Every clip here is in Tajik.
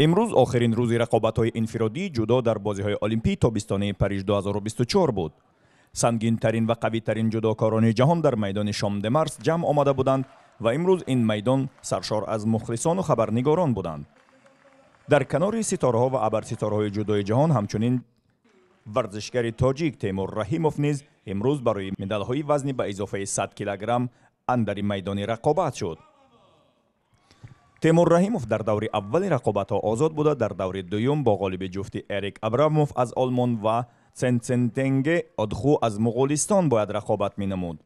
امروز آخرین روز رقابت‌های انفرادی جودو در بازی‌های المپی تابستانه پاریژ 2024 بود. سنگین‌ترین و قوی‌ترین جودوکاران جهان در میدان شام د مارس جمع آمده بودند و امروز این میدان سرشار از مخلصان و خبرنگاران بودند. در کنار ستاره‌ها و ابرستاره‌های جودوی جهان همچنین ورزشگر تاجیک تیمور رحیموف نیز امروز برای مدال‌های وزنی به اضافه 100 کیلوگرم اندر میدان رقابت شد. تیمور رحیموف در دور اول رقابت‌ها آزاد بوده، در دور دوم با غالب جفت اریک ابراموف از آلمان و سنتنگ ادخو از مغولستان باید رقابت می‌نمود.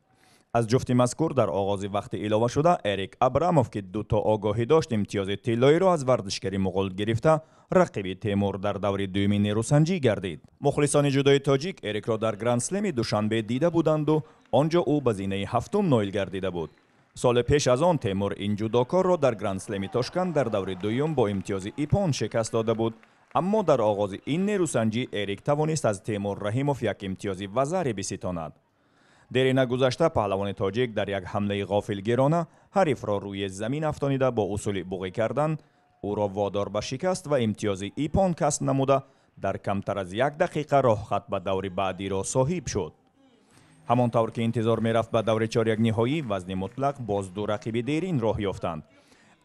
از جفت مذکور در آغاز وقت علاوه شده اریک ابراموف که دو تا آگاهی داشت امتیاز طلایی را از ورزشگری مغول گرفته، رقیب تیمور در دور دومی نیروسنجی گردید. مخلصان جودوی تاجیک اریک را در گرند اسلم دوشنبه دیده بودند و آنجا او به زینه هفتم نایل گردیده بود. سال پیش از آن تیمور این جودوکار را در گرند اسلم تاشکند در دور دوم با امتیاز ایپان شکست داده بود، اما در آغاز این نیروسنجی اریک توانست از تیمور رحیموف یک امتیاز وزری بستاند. در نگذشته پهلوان تاجیک در یک حمله غافلگیرانه حریف را روی زمین افشانیده با اصول بوغی کردن او را وادار به شکست و امتیاز ایپان کسب نموده در کمتر از 1 دقیقه راه خط به دور بعدی را صاحب شد. همانطور که انتظار می‌رفت به دور چهارک نهایی وزن مطلق باز دو رقیب دیرین راه یافتند.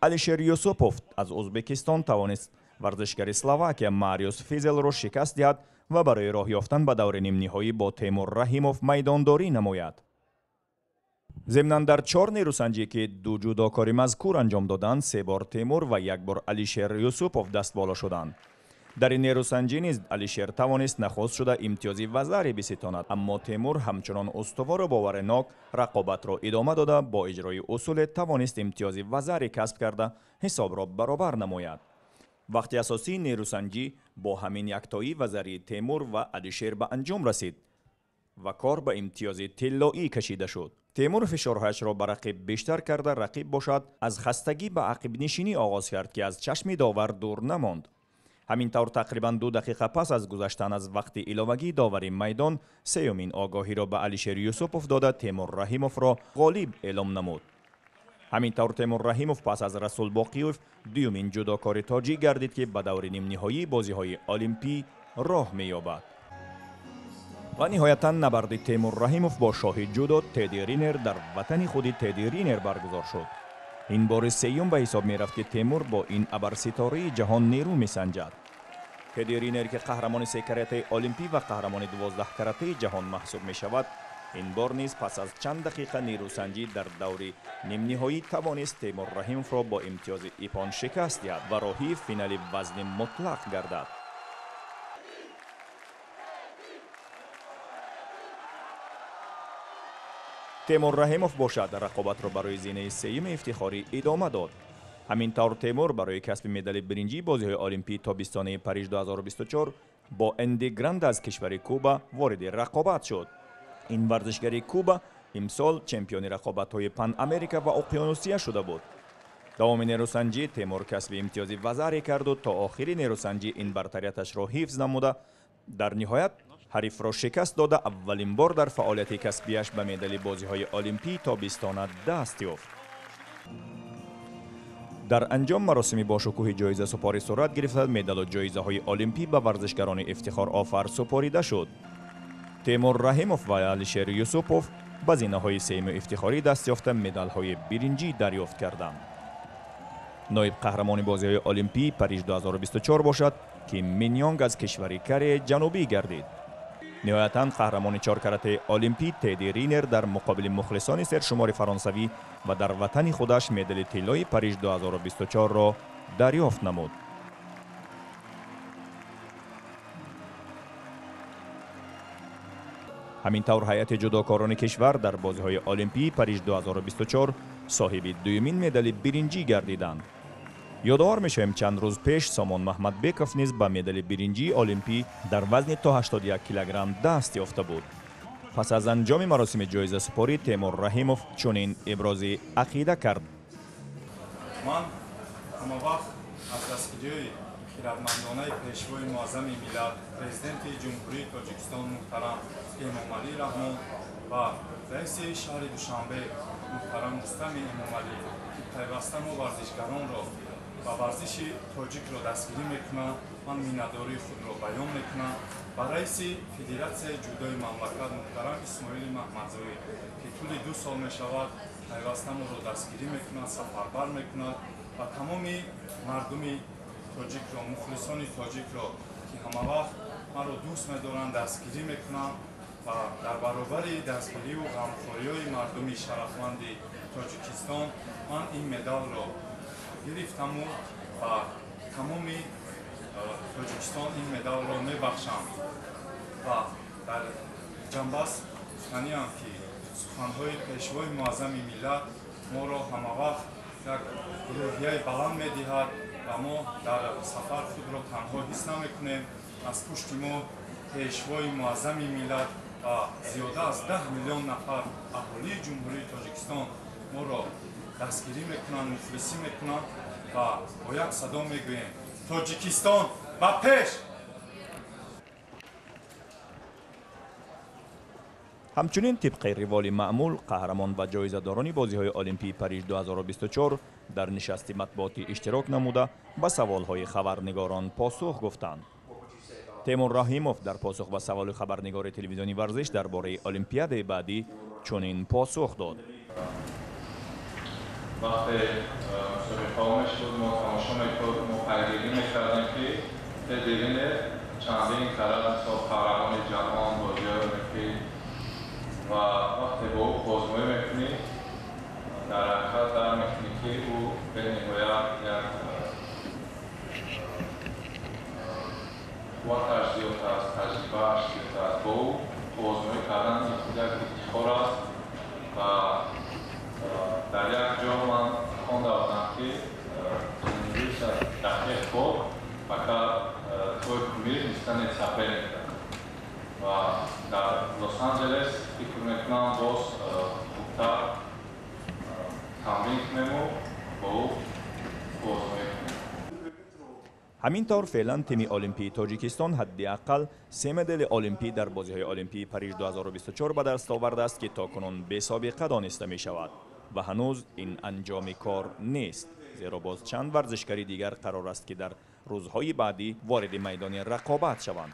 الیشر یوسوپوف از ازبکستان توانست ورزشگر اسلواکیا ماریوس فیزل را شکست دهد و برای راه یافتن به دور نیم نهایی با تیمور رحیموف میدانداری نماید. ضمناً در 4 نیروسنجی که دو جودوکاری مذکور انجام دادند، 3 بار تیمور و 1 بار الیشر یوسوپوف دست بالا شدند. در این نیروسنجی نیز الیشر توانست نخست شده امتیازی وزری بستاند، اما تیمور همچنان استوار و باورناک رقابت را ادامه داده با اجرای اصول توانست امتیازی وزری کسب کرده حساب را برابر نماید. وقتی اساسی نیروسنجی با همین یکتایی وزری تیمور و الیشر به انجام رسید و کار به امتیاز طلایی کشیده شد. تیمور فشارهایش را به رقیب بیشتر کرده رقیب باشد از خستگی به عقب نشینی آغاز کرد که از چشم داور دور نماند. همینطور تقریباً 2 دقیقه پس از گذشتن از وقت علاوگی داور میدان سیومین آگاهی را به الیشر یوسوپوف داده تیمور رحیموف را غالب اعلام نمود. همینطور تیمور رحیموف پس از رسول باقیوف دومین جودوکار تاجیک گردید که به دور نیم نهایی بازی‌های المپی راه می‌یابد. و نهایتاً نبرد تیمور رحیموف با شاه جودو تدی رینر در وطن خود تدی رینر برگزار شد. این بار سیوم به حساب می رفت که تیمور با این ابرستاره جهان نیرو می سنجد. تدی رینر که قهرمان 3 کراته المپی و قهرمان 12 کراته جهان محسوب می شود، این بار نیز پس از چند دقیقه نیروسنجی در دور نیم نهایی توانست تیمور رحیموف را با امتیاز ایپان شکست دهد و راهی فینال وزن مطلق گردد. تیمور رحیموف باشد رقابت را برای زینه سیم افتخاری ادامه داد. همینطور تیمور برای کسب مدال برنجی بازی‌های المپی تابستانه پاریژ 2024 با اندی گراند از کشور کوبا وارد رقابت شد. این ورزشگر کوبا امسال چمپیون رقابت‌های پن امریکا و اقیانوسیه شده بود. دوام نیروسنجی تیمور کسب امتیاز وزری کرد و تا آخر نیروسنجی این برتریتش را حفظ نموده در نهایت حریف را شکست داده اولین بار در فعالیت کسبیش به مدال بازی‌های المپی تابستانه دست یافت. در انجام مراسم باشکوه جایزه سپاری صورت گرفت. مدال و جایزه‌های المپی به ورزشکاران افتخار آفر سپاریده شد. تیمور رحیموف و الیشر یوسوپوف به زینه‌های سیم افتخاری دست یافته مدال‌های برنجی دریافت کردند. نایب قهرمان بازی‌های المپی پاریژ 2024 باشد که مینیانگ از کشور کره جنوبی گردید. نهایتاً قهرمان 4 کراته المپی تدی رینر در مقابل مخلصان سرشمار فرانسوی و در وطن خودش مدال طلای پاریژ 2024 را دریافت نمود. همینطور هیئت جودوکاران کشور در بازی‌های المپی پاریژ 2024 صاحب دومین مدال برنجی گردیدند. یادآور میشویم چند روز پیش سامان محمد بیکوف نیز به مدال برنجی المپی در وزن تا 81 کیلوگرم دست یافته بود. پس از انجام مراسم جایزه سپاری تیمور رحیموف چنین ابراز عقیده کرد. من همه وقت از دستگیری خیرتمندانه پیشوای معظم ملت پرزیدنت جمهوری تاجیکستان محترم امامعلی رحمان و رئیس شهر دوشنبه محترم رستم امامعلی که پیوسته ما ورزشکاران را ва варзиши тоҷикро дастгирӣ мекунад. ман миннатдории худро баён мекунам ба раиси федератсияи ҷудои мамлакат муҳтарам исмоили маҳмадзоӣ ки тӯли 2 сол мешавад пайваста моро дастгирӣ мекунад, сафарбар мекунад ва тамоми мардуми тоҷикро, мухлисони тоҷикро ки ҳамавақт маро дӯст медоранд дастгирӣ мекунам ва дар баробари дастгирию ғамхориҳои мардуми шарафманди тоҷикистон ман ин медалро гирифтаму ба тамоми тоҷикистон ин медалро мебахшам ва дар ҷанбас гуфтаниам ки суханҳои пешвои муаззами миллат моро ҳамавақт як рӯҳияи баланд медиҳад ва мо дар сафар худро танҳо ҳис намекунем. аз пушти мо пешвои муаззами миллат ва зиёда аз 10 миллион нафар аҳолии ҷумҳурии тоҷикистон моро дастгирӣ мекунанд, муфлисӣ мекунанд ва бо як садо мегӯем тоҷикистон ба пеш! ҳамчунин тибқи риволи маъмул қаҳрамон ва ҷоизадорони бозиҳои олимпии Париж 2024 дар нишасти матбуотӣ иштирок намуда ба саволҳои хабарнигорон посух гуфтанд. Темур Раҳимов дар посух ба саволи хабарнигори телевизиони варзиш дар бораи олимпиадаи баъдӣ чунин посух дод. وقتی مسابقه شد ما تماشا میکردیم و پیگیری میکردیم که دیدین چندین طرف تا قهرمان جهان بازی‌های المپیک و وقتی با او آزمایش میکنی در حقیقت در میکنی که او به نهایت یک قوتش زیادتر است، تجربه‌اش زیادتر است. با او آزمایش کردن یک افتخار است و در یک جا من خوانده بودم که امروز دقیق خود فقط توی کمیر نیستن سفر میکنم و در لس آنجلس فکر میکنم باز خوبتر تمرین کنیم و با او آزمایش کنیم. ҳамин тавр феълан тими олимпии тоҷикистон ҳаддиаққал 3 медали олимпӣ дар бозиҳои олимпии Париж 2024 ба даст овардааст ки токунун бесобиқа дониста мешавад ва ҳанӯз ин анҷоми кор нест, зеро боз чанд варзишгари дигар қарор аст ки дар рӯзҳои баъдӣ вориди майдони рақобат шаванд.